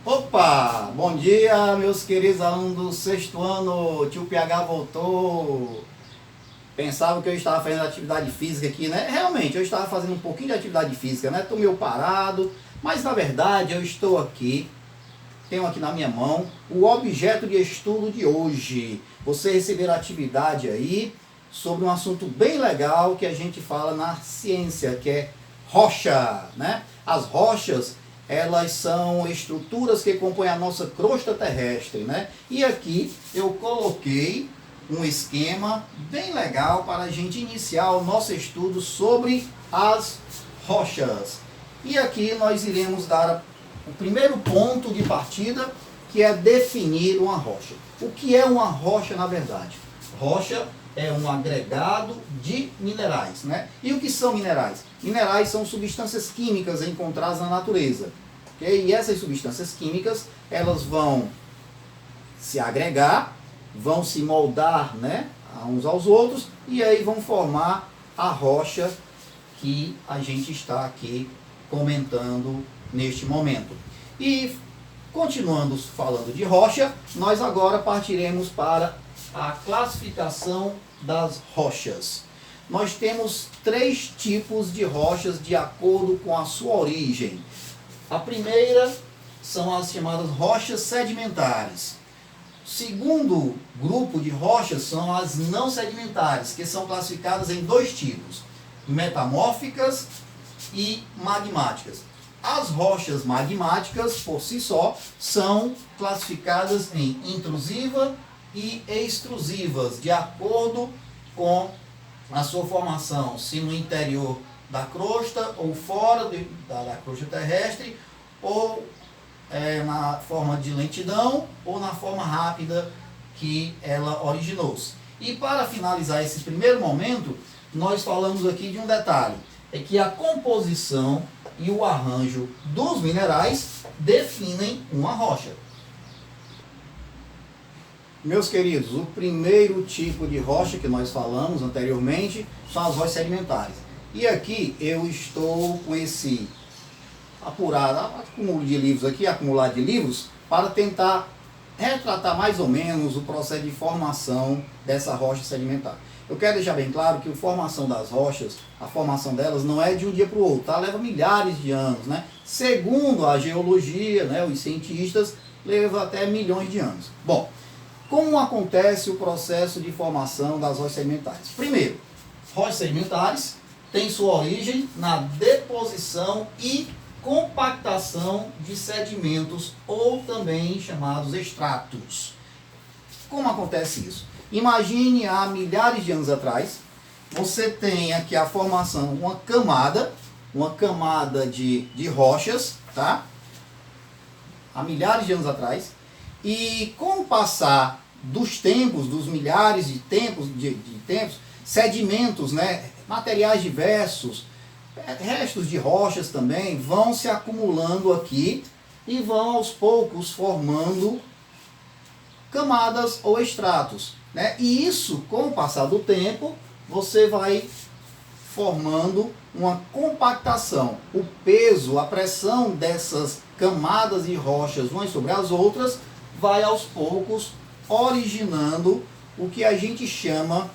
Opa! Bom dia, meus queridos alunos do sexto ano. Tio PH voltou. Pensava que eu estava fazendo atividade física aqui, né? Realmente, eu estava fazendo um pouquinho de atividade física, né? Estou meio parado, mas na verdade eu estou aqui. Tenho aqui na minha mão o objeto de estudo de hoje. Você receberá atividade aí sobre um assunto bem legal que a gente fala na ciência, que é rocha, né? As rochas, elas são estruturas que compõem a nossa crosta terrestre, né? E aqui eu coloquei um esquema bem legal para a gente iniciar o nosso estudo sobre as rochas. E aqui nós iremos dar o primeiro ponto de partida, que é definir uma rocha. O que é uma rocha na verdade? Rocha é um agregado de minerais, né? E o que são minerais? Minerais são substâncias químicas encontradas na natureza. Okay? E essas substâncias químicas, elas vão se agregar, vão se moldar, né, uns aos outros, e aí vão formar a rocha que a gente está aqui comentando neste momento. E continuando falando de rocha, nós agora partiremos para a classificação das rochas. Nós temos 3 tipos de rochas de acordo com a sua origem. A primeira são as chamadas rochas sedimentares. O segundo grupo de rochas são as não sedimentares, que são classificadas em 2 tipos: metamórficas e magmáticas. As rochas magmáticas, por si só, são classificadas em intrusiva e extrusivas, de acordo com a sua formação, se no interior da crosta ou fora da crosta terrestre, ou na forma de lentidão ou na forma rápida que ela originou-se. E para finalizar esse primeiro momento, nós falamos aqui de um detalhe, é que a composição e o arranjo dos minerais definem uma rocha. Meus queridos, o primeiro tipo de rocha que nós falamos anteriormente são as rochas sedimentares. E aqui eu estou com esse acúmulo de livros aqui, acumulado de livros, para tentar retratar mais ou menos o processo de formação dessa rocha sedimentar. Eu quero deixar bem claro que a formação das rochas, a formação delas não é de um dia para o outro, tá? Leva milhares de anos, né? Segundo a geologia, né, os cientistas, leva até milhões de anos. Bom, como acontece o processo de formação das rochas sedimentares? Primeiro, rochas sedimentares têm sua origem na deposição e compactação de sedimentos, ou também chamados estratos. Como acontece isso? Imagine há milhares de anos atrás, você tem aqui a formação, uma camada de rochas, tá? Há milhares de anos atrás, e com o passar dos tempos, dos milhares de tempos, sedimentos, né, materiais diversos, restos de rochas também, vão se acumulando aqui e vão aos poucos formando camadas ou estratos, né? E isso, com o passar do tempo, você vai formando uma compactação. O peso, a pressão dessas camadas de rochas umas sobre as outras vai aos poucos originando o que a gente chama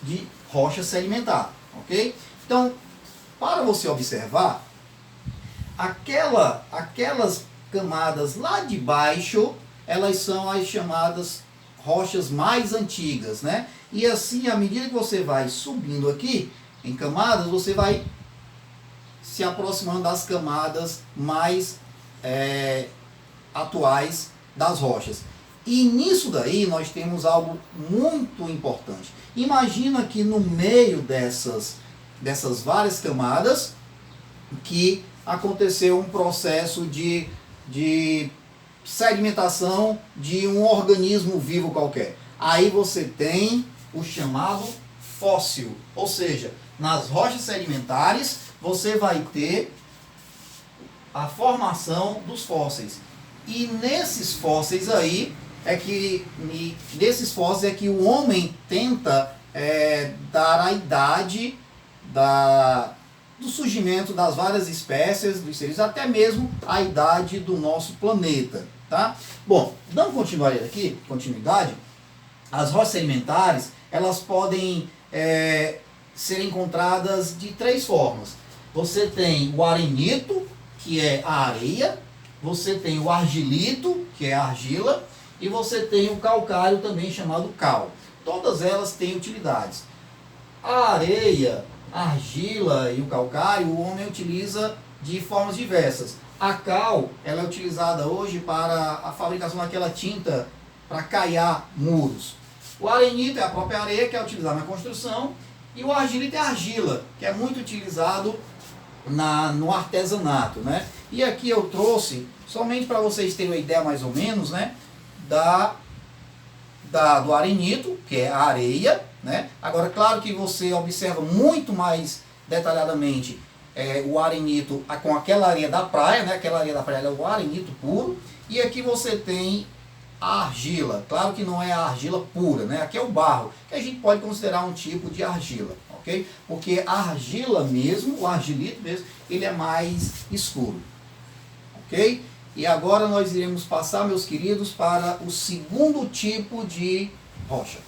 de rocha sedimentar, ok? Então, para você observar, aquelas camadas lá de baixo, elas são as chamadas rochas mais antigas, né? E assim, à medida que você vai subindo aqui em camadas, você vai se aproximando das camadas mais atuais das rochas. E nisso daí nós temos algo muito importante. Imagina que no meio dessas várias camadas que aconteceu um processo de sedimentação de um organismo vivo qualquer. Aí você tem o chamado fóssil, ou seja, nas rochas sedimentares você vai ter a formação dos fósseis. E nesses fósseis aí nesses fósseis é que o homem tenta dar a idade do surgimento das várias espécies dos seres, até mesmo a idade do nosso planeta. Tá? Bom, dando continuidade, as rochas sedimentares, elas podem ser encontradas de três formas. Você tem o arenito, que é a areia, você tem o argilito, que é a argila, e você tem o calcário, também chamado cal. Todas elas têm utilidades. A areia, a argila e o calcário, o homem utiliza de formas diversas. A cal, ela é utilizada hoje para a fabricação daquela tinta para caiar muros. O arenito é a própria areia, que é utilizada na construção, e o argilito é a argila, que é muito utilizado no artesanato, né? E aqui eu trouxe, somente para vocês terem uma ideia mais ou menos, né, do arenito, que é a areia, né? Agora, claro que você observa muito mais detalhadamente o arenito com aquela areia da praia, né? Aquela areia da praia é o arenito puro, e aqui você tem a argila. Claro que não é a argila pura, né? Aqui é o barro, que a gente pode considerar um tipo de argila, ok? Porque a argila mesmo, o argilito mesmo, ele é mais escuro, ok? E agora nós iremos passar, meus queridos, para o segundo tipo de rocha.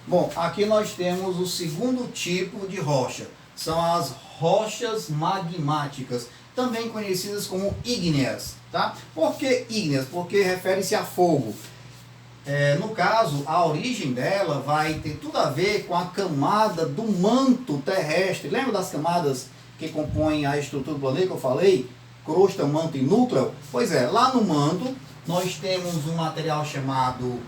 Bom, aqui nós temos o segundo tipo de rocha. São as rochas magmáticas, também conhecidas como ígneas. Tá? Por que ígneas? Porque refere-se a fogo. No caso, a origem dela vai ter tudo a ver com a camada do manto terrestre. Lembra das camadas que compõem a estrutura do planeta que eu falei? Crosta, manto e núcleo? Pois é, lá no manto nós temos um material chamado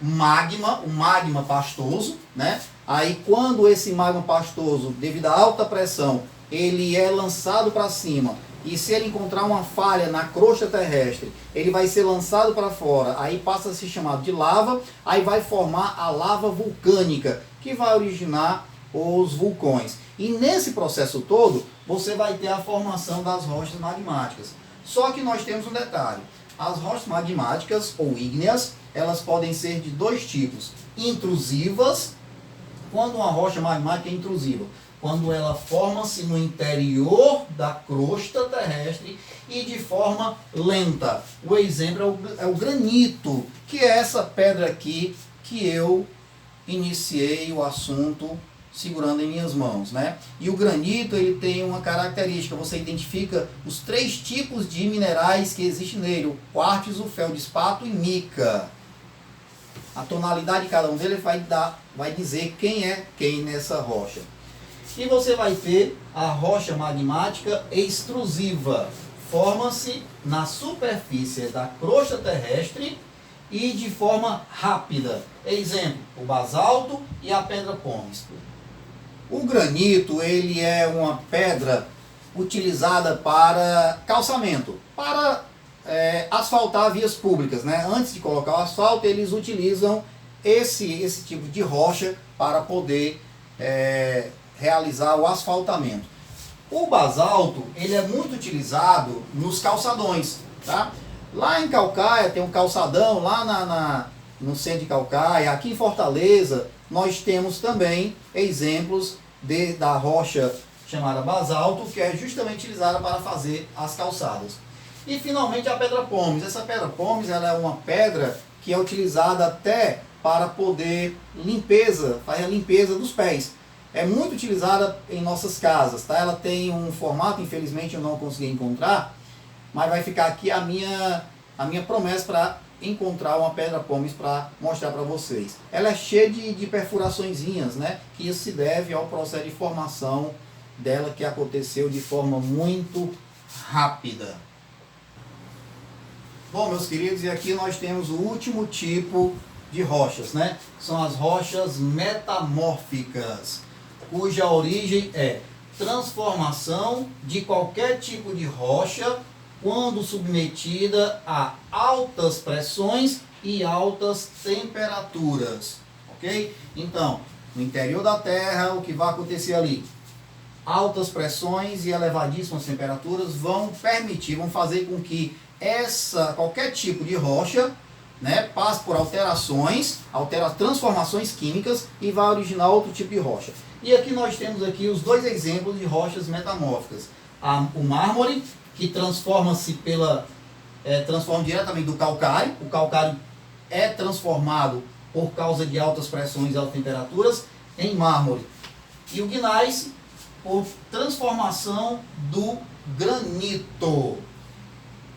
magma, o magma pastoso, né? Aí quando esse magma pastoso, devido à alta pressão, ele é lançado para cima, e se ele encontrar uma falha na crosta terrestre, ele vai ser lançado para fora, aí passa a ser chamado de lava, aí vai formar a lava vulcânica, que vai originar os vulcões. E nesse processo todo, você vai ter a formação das rochas magmáticas. Só que nós temos um detalhe. As rochas magmáticas, ou ígneas, elas podem ser de dois tipos. Intrusivas. Quando uma rocha magmática é intrusiva? Quando ela forma-se no interior da crosta terrestre e de forma lenta. O exemplo é o granito, que é essa pedra aqui que eu iniciei o assunto segurando em minhas mãos, né? E o granito, ele tem uma característica, você identifica os três tipos de minerais que existem nele: o quartzo, o feldespato e mica. A tonalidade de cada um deles vai dizer quem é quem nessa rocha. E você vai ter a rocha magmática extrusiva. Forma-se na superfície da crosta terrestre e de forma rápida. Exemplo, o basalto e a pedra pómez. O granito, ele é uma pedra utilizada para calçamento, para asfaltar vias públicas, né? Antes de colocar o asfalto, eles utilizam esse tipo de rocha para poder realizar o asfaltamento. O basalto, ele é muito utilizado nos calçadões, tá? Lá em Calcaia tem um calçadão, lá no centro de Calcaia. Aqui em Fortaleza nós temos também exemplos da rocha chamada basalto, que é justamente utilizada para fazer as calçadas. E finalmente a pedra pómez. Essa pedra pómez, ela é uma pedra que é utilizada até para poder fazer a limpeza dos pés. É muito utilizada em nossas casas, tá? Ela tem um formato, infelizmente eu não consegui encontrar, mas vai ficar aqui a minha promessa para encontrar uma pedra pómez para mostrar para vocês. Ela é cheia de perfuraçõezinhas, né? Que isso se deve ao processo de formação dela, que aconteceu de forma muito rápida. Bom, meus queridos, e aqui nós temos o último tipo de rochas, né? São as rochas metamórficas, cuja origem é transformação de qualquer tipo de rocha quando submetida a altas pressões e altas temperaturas, ok? Então, no interior da Terra, o que vai acontecer ali? Altas pressões e elevadíssimas temperaturas vão fazer com que qualquer tipo de rocha, né, passe por transformações químicas e vai originar outro tipo de rocha. E aqui nós temos aqui os dois exemplos de rochas metamórficas. O mármore, que transforma-se transforma diretamente do calcário. O calcário é transformado por causa de altas pressões e altas temperaturas em mármore. E o gneiss, por transformação do granito.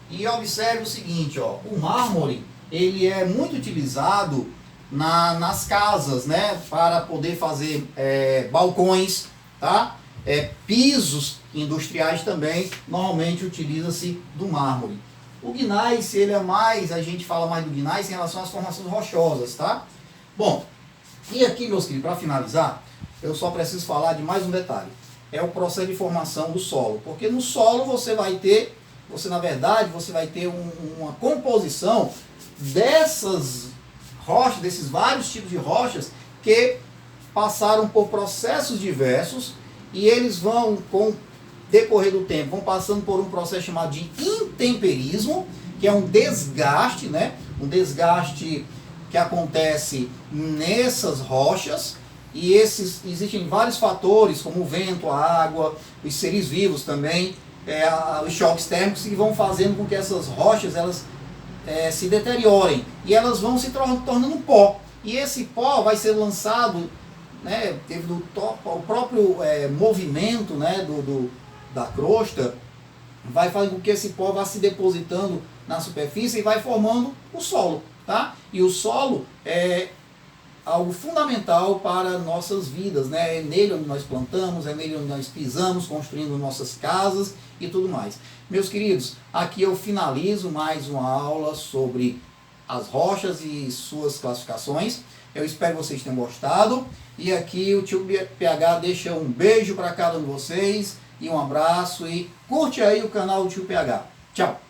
E observe o seguinte, ó, o mármore ele é muito utilizado nas casas, né, para poder fazer balcões, tá? Pisos industriais também, normalmente utiliza-se do mármore. O gneiss, ele é mais, a gente fala mais do gneiss em relação às formações rochosas, tá? Bom, e aqui, meus queridos, para finalizar, eu só preciso falar de mais um detalhe. É o processo de formação do solo. Porque no solo você vai ter, na verdade, você vai ter uma composição dessas rochas, desses vários tipos de rochas que passaram por processos diversos e eles vão, com o decorrer do tempo, vão passando por um processo chamado de intemperismo, que é um desgaste, né? Um desgaste que acontece nessas rochas. E existem vários fatores, como o vento, a água, os seres vivos também, os choques térmicos, que vão fazendo com que essas rochas elas se deteriorem. E elas vão se tornando pó. E esse pó vai ser lançado, né, devido ao próprio movimento, né, da crosta, vai fazer com que esse pó vá se depositando na superfície e vai formando o solo. Tá? E o solo é algo fundamental para nossas vidas, né? É nele onde nós plantamos, é nele onde nós pisamos, construindo nossas casas e tudo mais. Meus queridos, aqui eu finalizo mais uma aula sobre as rochas e suas classificações. Eu espero que vocês tenham gostado. E aqui o tio PH deixa um beijo para cada um de vocês e um abraço. E curte aí o canal do tio PH. Tchau!